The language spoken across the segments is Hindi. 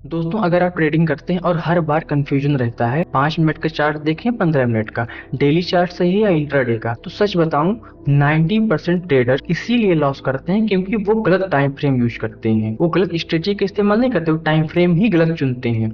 दोस्तों अगर आप ट्रेडिंग करते हैं और हर बार कंफ्यूजन रहता है 5 मिनट का चार्ट देखें 15 मिनट का, डेली चार्ट सही है या इंट्राडे का, तो सच बताऊं 90% ट्रेडर इसीलिए लॉस करते हैं क्योंकि वो गलत टाइम फ्रेम यूज करते हैं। वो गलत स्ट्रेटेजी का इस्तेमाल नहीं करते, वो टाइम फ्रेम ही गलत चुनते हैं।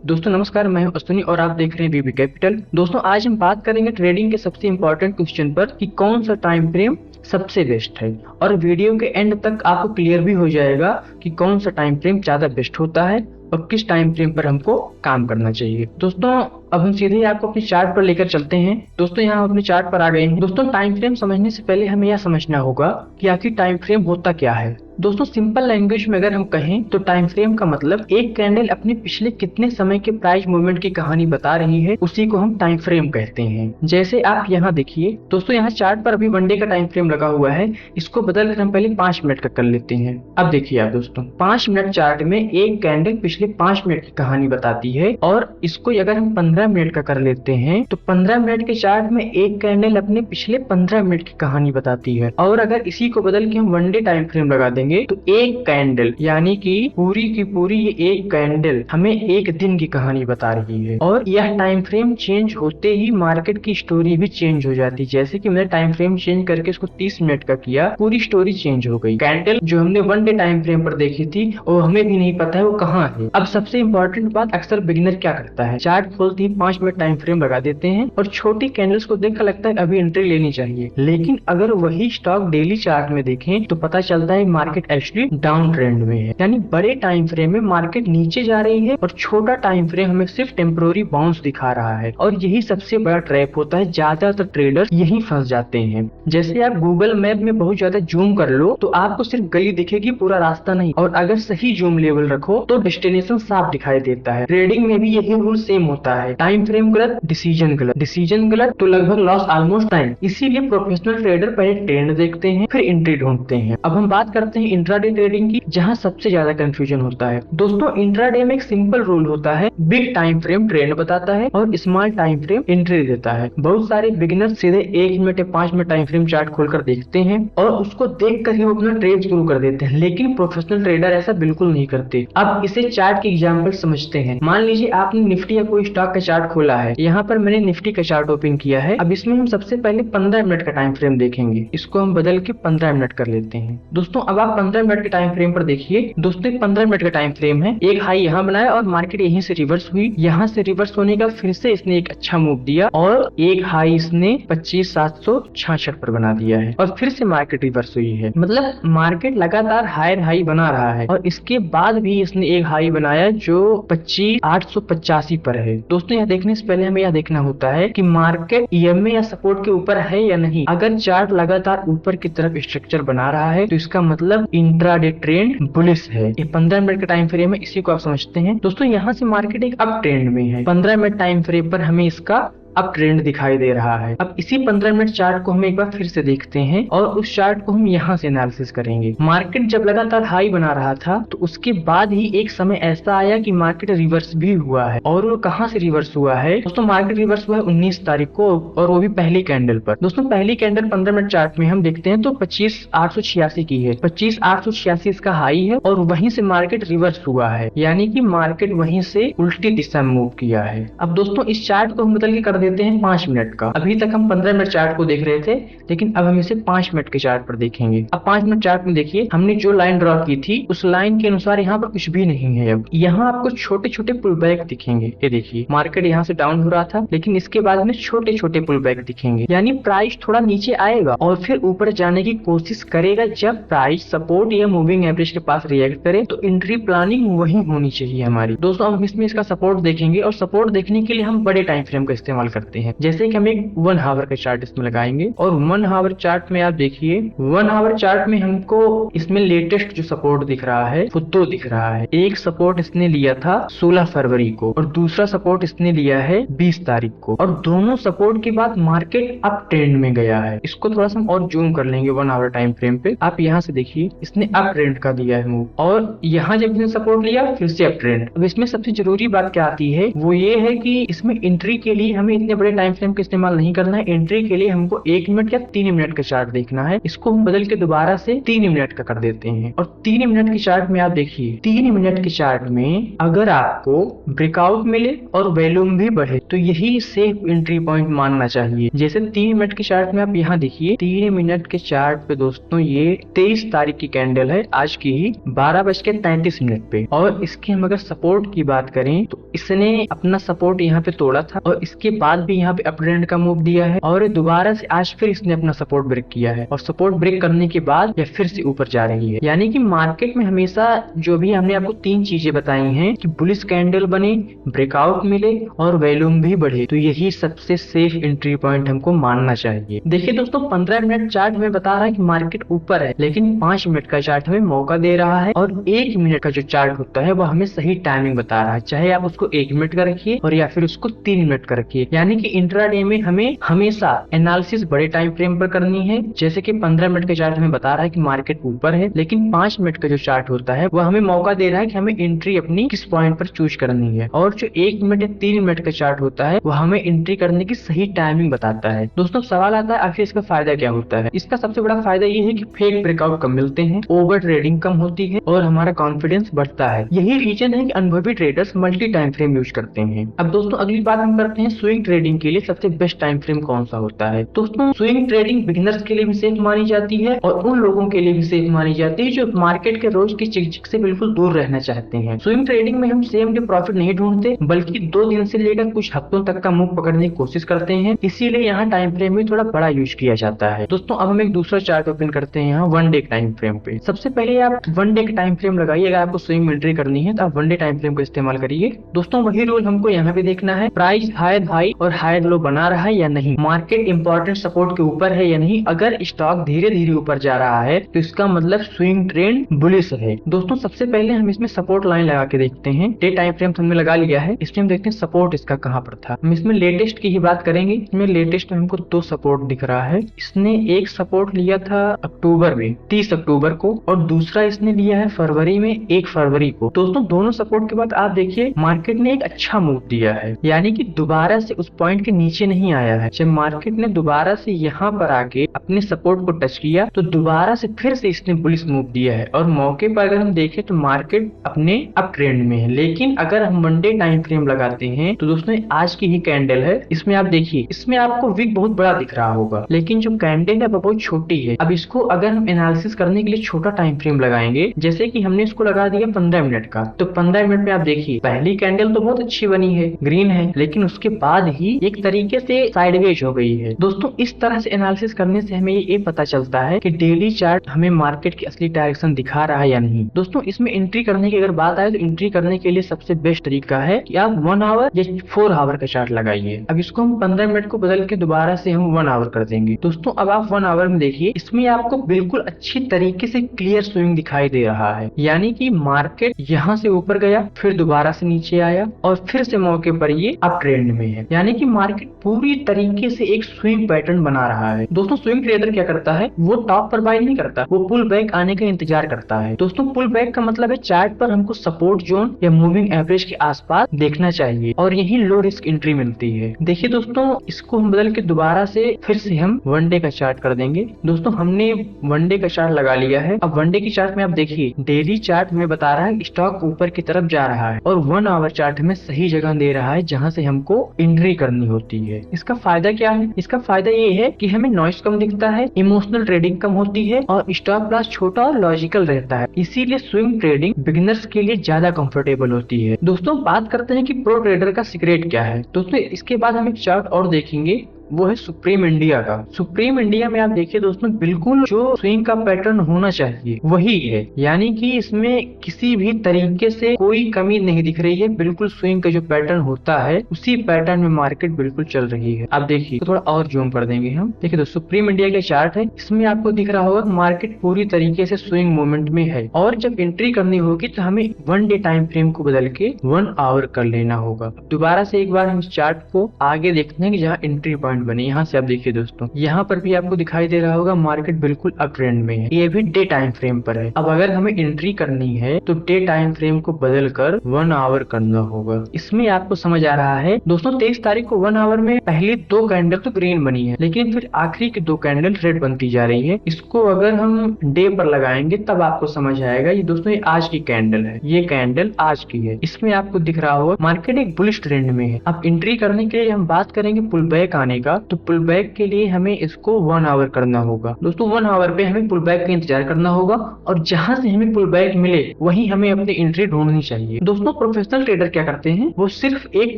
दोस्तों नमस्कार, मैं हूं अश्विनी और आप देख रहे हैं बीबी कैपिटल। दोस्तों आज हम बात करेंगे ट्रेडिंग के सबसे इंपॉर्टेंट क्वेश्चन पर कि कौन सा टाइम फ्रेम सबसे बेस्ट है, और वीडियो के एंड तक आपको क्लियर भी हो जाएगा कि कौन सा टाइम फ्रेम ज्यादा बेस्ट होता है और किस टाइम फ्रेम पर हमको काम करना चाहिए। दोस्तों अब हम सीधे आपको अपने चार्ट पर लेकर चलते हैं। दोस्तों यहाँ अपने चार्ट पर आ गए हैं। दोस्तों टाइम फ्रेम समझने से पहले हमें यह समझना होगा कि आखिर टाइम फ्रेम होता क्या है। दोस्तों सिंपल लैंग्वेज में अगर हम कहें तो टाइम फ्रेम का मतलब एक कैंडल अपने पिछले कितने समय के प्राइस मूवमेंट की कहानी बता रही है, उसी को हम टाइम फ्रेम कहते हैं। जैसे आप यहाँ देखिए दोस्तों, यहाँ चार्ट पर अभी वनडे का टाइम फ्रेम लगा हुआ है, इसको बदलकर हम पहले 5 मिनट का कर लेते हैं। अब देखिए आप दोस्तों, 5 मिनट चार्ट में एक कैंडल पिछले 5 मिनट की कहानी बताती है, और इसको अगर हम 15 मिनट का कर लेते हैं तो 15 मिनट के चार्ट में एक कैंडल अपने पिछले 15 मिनट की कहानी बताती है। और अगर इसी को बदल के हम वनडे टाइम फ्रेम लगा देंगे तो एक कैंडल यानी कि पूरी की पूरी ये एक कैंडल हमें एक दिन की कहानी बता रही है। और यह टाइम फ्रेम चेंज होते ही मार्केट की स्टोरी भी चेंज हो जाती है। जैसे कि मैंने टाइम फ्रेम चेंज करके इसको 30 मिनट का किया, पूरी स्टोरी चेंज हो गई। कैंडल जो हमने वनडे टाइम फ्रेम पर देखी थी वो हमें भी नहीं पता है वो कहाँ है। अब सबसे इंपॉर्टेंट बात, अक्सर बिगिनर क्या करता है, चार्ट खोलते ही 5 मिनट टाइम फ्रेम लगा देते हैं और छोटी कैंडल्स को देखकर लगता है अभी एंट्री लेनी चाहिए। लेकिन अगर वही स्टॉक डेली चार्ट में देखें तो पता चलता है मार्केट एक्चुअली डाउन ट्रेंड में है, यानी बड़े टाइम फ्रेम में मार्केट नीचे जा रही है और छोटा टाइम फ्रेम हमें सिर्फ टेम्पोररी बाउंस दिखा रहा है। और यही सबसे बड़ा ट्रैप होता है, ज्यादातर ट्रेडर यही फंस जाते हैं। जैसे आप गूगल मैप में बहुत ज्यादा जूम कर लो तो आपको सिर्फ गली दिखेगी, पूरा रास्ता नहीं, और अगर सही जूम लेवल रखो तो डेस्टिनेशन साफ दिखाई देता है। ट्रेडिंग में भी यही रूल सेम होता है, टाइम फ्रेम गलत, डिसीजन गलत, डिसीजन गलत तो लगभग लॉस ऑलमोस्ट टाइम। इसीलिए प्रोफेशनल ट्रेडर पहले ट्रेंड देखते हैं फिर एंट्री ढूंढते हैं। अब हम बात करते हैं इंट्राडे ट्रेडिंग की, जहां सबसे ज्यादा कंफ्यूजन होता है। दोस्तों इंट्राडे में एक सिंपल रूल होता है, बिग टाइम फ्रेम ट्रेंड बताता है और स्मॉल टाइम फ्रेम एंट्री देता है। बहुत सारे बिगिनर सीधे 1 मिनट या 5 मिनट टाइम फ्रेम चार्ट खोलकर देखते हैं और उसको देखकर ही वो अपना ट्रेड शुरू कर देते हैं, लेकिन प्रोफेशनल ट्रेडर ऐसा बिल्कुल नहीं करते। अब इसे चार्ट के एग्जाम्पल समझते हैं। मान लीजिए आपने निफ्टी या कोई स्टॉक का चार्ट खोला है, यहाँ पर मैंने निफ्टी का चार्ट ओपन किया है। अब इसमें हम सबसे पहले 15 मिनट का टाइम फ्रेम देखेंगे, इसको हम बदल के 15 मिनट कर लेते हैं। दोस्तों अब आप 15 मिनट के टाइम फ्रेम पर देखिए। दोस्तों 15 मिनट का टाइम फ्रेम है, एक हाई यहाँ बनाया और मार्केट यहीं से रिवर्स हुई। यहाँ से रिवर्स होने का फिर से इसने एक अच्छा मूव दिया और एक हाई इसने 25,766 पर बना दिया है और फिर से मार्केट रिवर्स हुई है। मतलब मार्केट लगातार हायर हाई बना रहा है और इसके बाद भी इसने एक हाई बनाया जो 25,885 पर है। दोस्तों यह देखने से पहले हमें यह देखना होता है कि मार्केट ईएमए या सपोर्ट के ऊपर है या नहीं। अगर चार्ट लगातार ऊपर की तरफ स्ट्रक्चर बना रहा है तो इसका मतलब इंट्राडे ट्रेंड बुलिश है। ये 15 मिनट का टाइम फ्रेम है, इसी को आप समझते हैं। दोस्तों यहाँ से मार्केट एक अप ट्रेंड में है, 15 मिनट टाइम फ्रेम पर हमें इसका अब ट्रेंड दिखाई दे रहा है। अब इसी 15 मिनट चार्ट को हम एक बार फिर से देखते हैं और उस चार्ट को हम यहाँ से एनालिसिस करेंगे। मार्केट जब लगातार हाई बना रहा था तो उसके बाद ही एक समय ऐसा आया कि मार्केट रिवर्स भी हुआ है। और वो कहाँ से रिवर्स हुआ है दोस्तों, मार्केट रिवर्स हुआ है 19 तारीख को, और वो भी पहली कैंडल पर। दोस्तों पहली कैंडल 15 मिनट चार्ट में हम देखते हैं तो 25,886 की है, 25,886 इसका हाई है और वहीं से मार्केट रिवर्स हुआ है, यानी कि मार्केट वहीं से उल्टी दिशा में मूव किया है। अब दोस्तों इस चार्ट को हम बदल के कर देते हैं 5 मिनट का। अभी तक हम 15 मिनट चार्ट को देख रहे थे, लेकिन अब हम इसे 5 मिनट के चार्ट पर देखेंगे। अब 5 मिनट चार्ट में देखिए, हमने जो लाइन ड्रॉ की थी उस लाइन के अनुसार यहाँ पर कुछ भी नहीं है। अब यहाँ आपको छोटे छोटे पुल बैक दिखेंगे। ये देखिए मार्केट यहाँ से डाउन हो रहा था, लेकिन इसके बाद में छोटे छोटे पुल बैक दिखेंगे, यानी प्राइस थोड़ा नीचे आएगा और फिर ऊपर जाने की कोशिश करेगा। जब प्राइस सपोर्ट या मूविंग एवरेज के पास रिएक्ट करे तो एंट्री प्लानिंग वही होनी चाहिए हमारी। दोस्तों अब हम इसमें इसका सपोर्ट देखेंगे और सपोर्ट देखने के लिए हम बड़े टाइम फ्रेम का इस्तेमाल करते हैं। जैसे कि हम एक 1 आवर का चार्ट इसमें लगाएंगे और 1 आवर चार्ट में आप देखिए 1 आवर चार्ट में हमको इसमें लेटेस्ट जो सपोर्ट दिख रहा है वो 2 दिख रहा है। एक सपोर्ट इसने लिया था 16 फरवरी को और दूसरा सपोर्ट इसने लिया है 20 तारीख को, और दोनों सपोर्ट के बाद मार्केट अप ट्रेंड में गया है। इसको थोड़ा सा हम और जूम कर लेंगे 1 आवर टाइम फ्रेम पे। आप यहाँ से देखिए इसने अप ट्रेंड का दिया है मूव, और यहाँ जब इसने सपोर्ट लिया फिर से अप ट्रेंड। अब इसमें सबसे जरूरी बात क्या आती है वो ये है कि इसमें एंट्री के लिए हमें इतने बड़े टाइम फ्रेम का इस्तेमाल नहीं करना है। एंट्री के लिए हमको 1 मिनट या 3 मिनट का चार्ट देखना है। इसको हम बदल के दोबारा से 3 मिनट का कर देते हैं, और 3 मिनट के चार्ट में आप देखिए 3 मिनट के चार्ट में अगर आपको ब्रेकआउट मिले और वॉल्यूम भी बढ़े तो यही सेफ एंट्री पॉइंट मानना चाहिए। जैसे 3 मिनट के चार्ट में आप यहाँ देखिए 3 मिनट के चार्ट पे दोस्तों ये 23 तारीख की कैंडल है, आज की ही 12:33 पे, और इसके हम अगर सपोर्ट की बात करें तो इसने अपना सपोर्ट यहाँ पे तोड़ा था और इसके बाद भी यहाँ पे अप ट्रेंड का मूव दिया है, और दोबारा से आज फिर इसने अपना सपोर्ट ब्रेक किया है, और सपोर्ट ब्रेक करने के बाद यह फिर से ऊपर जा रही है। यानी कि मार्केट में हमेशा जो भी हमने आपको 3 चीजें बताई हैं कि बुलिश कैंडल बने, ब्रेकआउट मिले और वॉल्यूम भी बढ़े, तो यही सबसे सेफ एंट्री पॉइंट हमको मानना चाहिए। देखिए दोस्तों 15 मिनट चार्ट हमें बता रहा है कि मार्केट ऊपर है, लेकिन 5 मिनट का चार्ट हमें मौका दे रहा है, और 1 मिनट का जो चार्ट होता है वो हमें सही टाइमिंग बता रहा है। चाहे आप उसको 1 मिनट का रखिए और या फिर उसको 3 मिनट का रखिए। यानी कि इंट्राडे में हमें हमेशा एनालिसिस बड़े टाइम फ्रेम पर करनी है। जैसे कि 15 मिनट का चार्ट हमें बता रहा है कि मार्केट ऊपर है, लेकिन 5 मिनट का जो चार्ट होता है वो हमें मौका दे रहा है कि हमें एंट्री अपनी किस पॉइंट पर चूज करनी है, और जो 1 मिनट या 3 मिनट का चार्ट होता है वो हमें एंट्री करने की सही टाइमिंग बताता है। दोस्तों सवाल आता है आखिर इसका फायदा क्या होता है। इसका सबसे बड़ा फायदा ये है कि फेक ब्रेकआउट कम मिलते हैं, ओवर ट्रेडिंग कम होती है और हमारा कॉन्फिडेंस बढ़ता है। यही रीजन है कि अनुभवी traders multi time frame use करते हैं। अब दोस्तों अगली बात हम करते हैं स्विंग ट्रेडिंग के लिए सबसे बेस्ट टाइम फ्रेम कौन सा होता है। दोस्तों स्विंग ट्रेडिंग बिगिनर्स के लिए भी सेफ मानी जाती है और उन लोगों के लिए भी सेफ मानी जाती है जो मार्केट के रोज की चिकचिक से बिल्कुल दूर रहना चाहते हैं। स्विंग ट्रेडिंग में हम सेम डे प्रॉफिट नहीं ढूंढते, बल्कि 2 दिन से लेकर कुछ हफ्तों तक का मूव पकड़ने की कोशिश करते हैं, इसीलिए यहाँ टाइम फ्रेम भी थोड़ा बड़ा यूज किया जाता है। दोस्तों अब हम एक दूसरा चार्ट ओपन करते हैं यहाँ 1 डे टाइम फ्रेम पे। सबसे पहले आप 1 डे का टाइम फ्रेम लगाइए। अगर आपको स्विंग एंट्री करनी है तो आप 1 डे टाइम फ्रेम का इस्तेमाल करिए। दोस्तों वही रूल हमको यहाँ पे देखना है, प्राइस हायर हाई और हायर लो बना रहा है या नहीं, मार्केट इंपॉर्टेंट सपोर्ट के ऊपर है या नहीं। अगर स्टॉक धीरे धीरे ऊपर जा रहा है तो इसका मतलब स्विंग ट्रेंड बुलिश है। दोस्तों सबसे पहले हम इसमें सपोर्ट लाइन लगा के देखते हैं। डे टाइम फ्रेम हमने लगा लिया है, इसमें हम देखते हैं सपोर्ट इसका कहाँ पर था। हम इसमें लेटेस्ट की ही बात करेंगे। इसमें लेटेस्ट में हमको 2 सपोर्ट दिख रहा है। इसने एक सपोर्ट लिया था अक्टूबर में 30 अक्टूबर को, और दूसरा इसने लिया है फरवरी में 1 फरवरी को। दोस्तों दोनों सपोर्ट के बाद आप देखिए मार्केट ने एक अच्छा मूव दिया है, यानी कि दोबारा से उस पॉइंट के नीचे नहीं आया है। जब मार्केट ने दोबारा से यहाँ पर आके अपने सपोर्ट को टच किया तो दोबारा से फिर से इसने बुलिश मूव दिया है, और मौके पर अगर हम देखें तो मार्केट अपने अप ट्रेंड में है। लेकिन अगर हम 1 डे टाइम फ्रेम लगाते हैं तो दोस्तों आज की ही कैंडल है, इसमें आप देखिए इसमें आपको विक बहुत बड़ा दिख रहा होगा, लेकिन जो कैंडल है वो बहुत छोटी है। अब इसको अगर हम एनालिसिस करने के लिए छोटा टाइम फ्रेम लगाएंगे, जैसे कि हमने इसको लगा दिया 15 मिनट का, तो 15 मिनट में आप देखिए पहली कैंडल तो बहुत अच्छी बनी है, ग्रीन है, लेकिन उसके बाद ही एक तरीके से साइडवेज हो गई है। दोस्तों इस तरह से एनालिसिस करने से हमें ये पता चलता है कि डेली चार्ट हमें मार्केट की असली डायरेक्शन दिखा रहा है या नहीं। दोस्तों इसमें एंट्री करने की अगर बात आए तो एंट्री करने के लिए सबसे बेस्ट तरीका है कि आप 1 आवर या 4 आवर का चार्ट लगाइए। अब इसको हम 15 मिनट को बदल के दोबारा से हम 1 आवर कर देंगे। दोस्तों अब आप 1 आवर में देखिए, इसमें आपको बिल्कुल अच्छी तरीके से क्लियर स्विंग दिखाई दे रहा है, यानी कि मार्केट यहाँ से ऊपर गया, फिर दोबारा से नीचे आया और फिर से मौके पर ये अप ट्रेंड में है, यानी कि मार्केट पूरी तरीके से एक स्विंग पैटर्न बना रहा है। दोस्तों स्विंग ट्रेडर क्या करता है, वो टॉप पर बाय नहीं करता, वो पुल बैक आने का इंतजार करता है। दोस्तों पुल बैक का मतलब है चार्ट पर हमको सपोर्ट जोन या मूविंग एवरेज के आसपास देखना चाहिए, और यही लो रिस्क एंट्री मिलती है। देखिए दोस्तों इसको हम बदल के दोबारा से फिर से हम 1 डे का चार्ट कर देंगे। दोस्तों हमने 1 डे का चार्ट लगा लिया है। अब 1 डे की चार्ट में आप देखिए डेली चार्ट हमें बता रहा है स्टॉक ऊपर की तरफ जा रहा है, और 1 आवर चार्ट हमें सही जगह दे रहा है जहां से हमको एंट्री करनी होती है। इसका फायदा क्या है, इसका फायदा ये है कि हमें नॉइस कम दिखता है, इमोशनल ट्रेडिंग कम होती है और स्टॉप लॉस छोटा और लॉजिकल रहता है। इसीलिए स्विंग ट्रेडिंग बिगिनर्स के लिए ज्यादा कंफर्टेबल होती है। दोस्तों बात करते हैं कि प्रो ट्रेडर का सीक्रेट क्या है। दोस्तों इसके बाद हम एक चार्ट और देखेंगे वो है सुप्रीम इंडिया का। सुप्रीम इंडिया में आप देखिए दोस्तों, बिल्कुल जो स्विंग का पैटर्न होना चाहिए वही है, यानी कि इसमें किसी भी तरीके से कोई कमी नहीं दिख रही है। बिल्कुल स्विंग का जो पैटर्न होता है उसी पैटर्न में मार्केट बिल्कुल चल रही है। आप देखिए, तो थोड़ा और जूम कर देंगे हम। देखिए दोस्तों, सुप्रीम इंडिया का चार्ट है, इसमें आपको दिख रहा होगा मार्केट पूरी तरीके से स्विंग मूवमेंट में है, और जब एंट्री करनी होगी तो हमें 1 डे टाइम फ्रेम को बदल के 1 आवर कर लेना होगा। दोबारा से एक बार हम इस चार्ट को आगे देखते हैं कि जहाँ एंट्री पॉइंट बने, यहाँ से आप देखिए दोस्तों, यहाँ पर भी आपको दिखाई दे रहा होगा मार्केट बिल्कुल अप ट्रेंड में है। ये भी डे टाइम फ्रेम पर है। अब अगर हमें एंट्री करनी है तो डे टाइम फ्रेम को बदल कर 1 आवर करना होगा। इसमें आपको समझ आ रहा है दोस्तों, 23 तारीख को 1 आवर में पहली 2 कैंडल तो ग्रीन बनी है, लेकिन फिर आखिरी की 2 कैंडल रेड बनती जा रही है। इसको अगर हम डे पर लगाएंगे तब आपको समझ आएगा। ये दोस्तों, ये आज की कैंडल है, ये कैंडल आज की है। इसमें आपको दिख रहा होगा मार्केट एक बुलिश ट्रेंड में है। अब एंट्री करने के लिए हम बात करेंगे पुल बैक आने का, तो पुल बैक के लिए हमें इसको 1 आवर करना होगा। दोस्तों 1 आवर पे हमें पुल बैक का इंतजार करना होगा, और जहां से हमें पुल बैक मिले वहीं हमें अपनी एंट्री ढूंढनी चाहिए। दोस्तों प्रोफेशनल ट्रेडर क्या करते हैं, वो सिर्फ एक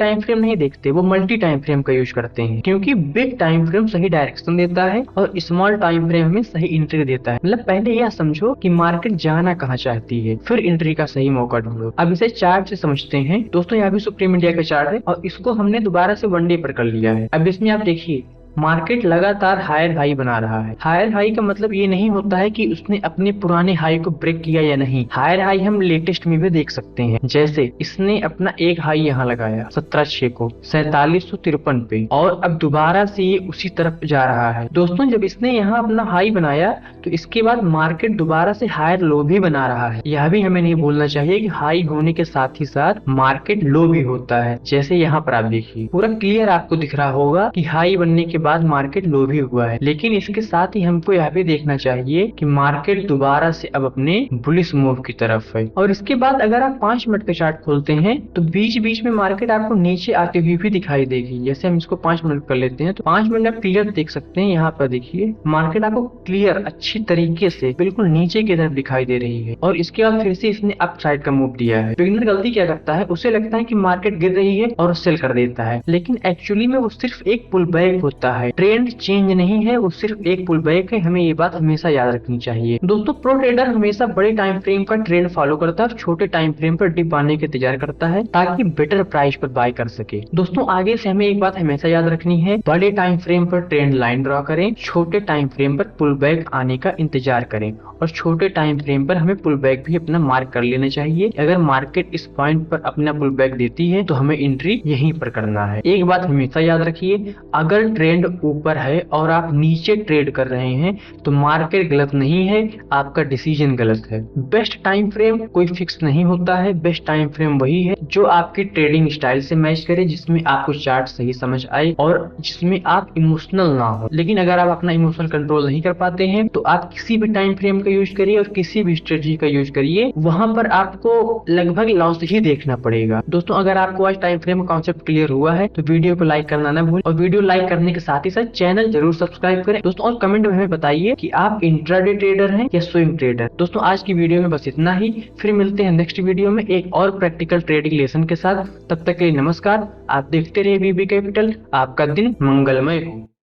टाइम फ्रेम नहीं देखते, वो मल्टी टाइम फ्रेम का यूज करते हैं, क्योंकि बिग टाइम फ्रेम सही डायरेक्शन देता है और स्मॉल टाइम फ्रेम में सही एंट्री देता है। मतलब पहले यह समझो कि मार्केट जाना कहाँ चाहती है, फिर एंट्री का सही मौका ढूंढो। अब इसे चार्ट से समझते हैं। दोस्तों यहाँ भी सुप्रीम इंडिया का चार्ट है, और इसको हमने दोबारा से 1 डे पर कर लिया है। अब इसमें आप देखिए, मार्केट लगातार हायर हाई बना रहा है। हायर हाई का मतलब ये नहीं होता है कि उसने अपने पुराने हाई को ब्रेक किया या नहीं। हायर हाई हम लेटेस्ट में भी देख सकते हैं, जैसे इसने अपना एक हाई यहाँ लगाया 17/6 को 4753 पे, और अब दोबारा से ये उसी तरफ जा रहा है। दोस्तों जब इसने यहाँ अपना हाई बनाया तो इसके बाद मार्केट दोबारा से हायर लो भी बना रहा है। यह भी हमें नहीं भूलना चाहिए कि हाई होने के साथ ही साथ मार्केट लो भी होता है। जैसे यहाँ पर आप देखिए, पूरा क्लियर आपको दिख रहा होगा कि हाई बनने के बाद मार्केट लो भी हुआ है, लेकिन इसके साथ ही हमको यह भी देखना चाहिए कि मार्केट दोबारा से अब अपने बुलिश मूव की तरफ है। और इसके बाद अगर आप 5 मिनट का चार्ट खोलते हैं तो बीच बीच में मार्केट आपको नीचे आती हुई भी दिखाई देगी। जैसे हम इसको 5 मिनट कर लेते हैं तो 5 मिनट आप क्लियर देख सकते हैं। यहाँ पर देखिए मार्केट आपको क्लियर अच्छी तरीके से बिल्कुल नीचे की तरफ दिखाई दे रही है, और इसके बाद फिर से इसने अप साइड का मूव दिया है। बिगिनर गलती क्या करता है, उसे लगता है कि मार्केट गिर रही है और सेल कर देता है, लेकिन एक्चुअली में वो सिर्फ एक पुल बैक होता है। ट्रेंड चेंज नहीं है, वो सिर्फ एक पुल बैक है। हमें ये बात हमेशा याद रखनी चाहिए। दोस्तों प्रो ट्रेडर हमेशा बड़े टाइम फ्रेम का ट्रेंड फॉलो करता है और छोटे टाइम फ्रेम पर डिप आने का इंतजार करता है, ताकि बेटर प्राइस पर बाय कर सके। दोस्तों आगे से हमें एक बात हमेशा याद रखनी है, बड़े टाइम फ्रेम पर ट्रेंड लाइन ड्रॉ करें, छोटे टाइम फ्रेम पर पुल बैक आने का इंतजार करें, और छोटे टाइम फ्रेम पर हमें पुल बैक भी अपना मार्क कर लेना चाहिए। अगर मार्केट इस पॉइंट पर अपना पुल बैक देती है तो हमें एंट्री यहीं पर करना है। एक बात हमेशा याद रखिए, अगर ट्रेंड ऊपर है और आप नीचे ट्रेड कर रहे हैं तो मार्केट गलत नहीं है, आपका डिसीजन गलत है। बेस्ट टाइम फ्रेम कोई फिक्स नहीं होता है, बेस्ट टाइम फ्रेम वही है जो आपकी ट्रेडिंग स्टाइल से मैच करे, जिसमें आपको चार्ट सही समझ आए और जिसमें आप इमोशनल ना हो। लेकिन अगर आप अपना इमोशनल कंट्रोल नहीं कर पाते हैं तो आप किसी भी टाइम फ्रेम का यूज करिए और किसी भी स्ट्रेटजी का यूज करिए, वहां पर आपको लगभग लॉस ही देखना पड़ेगा। दोस्तों अगर आपको आज टाइम फ्रेम का कॉन्सेप्ट क्लियर हुआ है तो वीडियो को लाइक करना ना भूलें, और वीडियो लाइक करने के साथ ही साथ चैनल जरूर सब्सक्राइब करें दोस्तों, और कमेंट में हमें बताइए कि आप इंट्राडे ट्रेडर हैं या स्विंग ट्रेडर। दोस्तों आज की वीडियो में बस इतना ही, फिर मिलते हैं नेक्स्ट वीडियो में एक और प्रैक्टिकल ट्रेडिंग लेसन के साथ। तब तक के लिए नमस्कार। आप देखते रहिए वीबी कैपिटल। आपका दिन मंगलमय हो।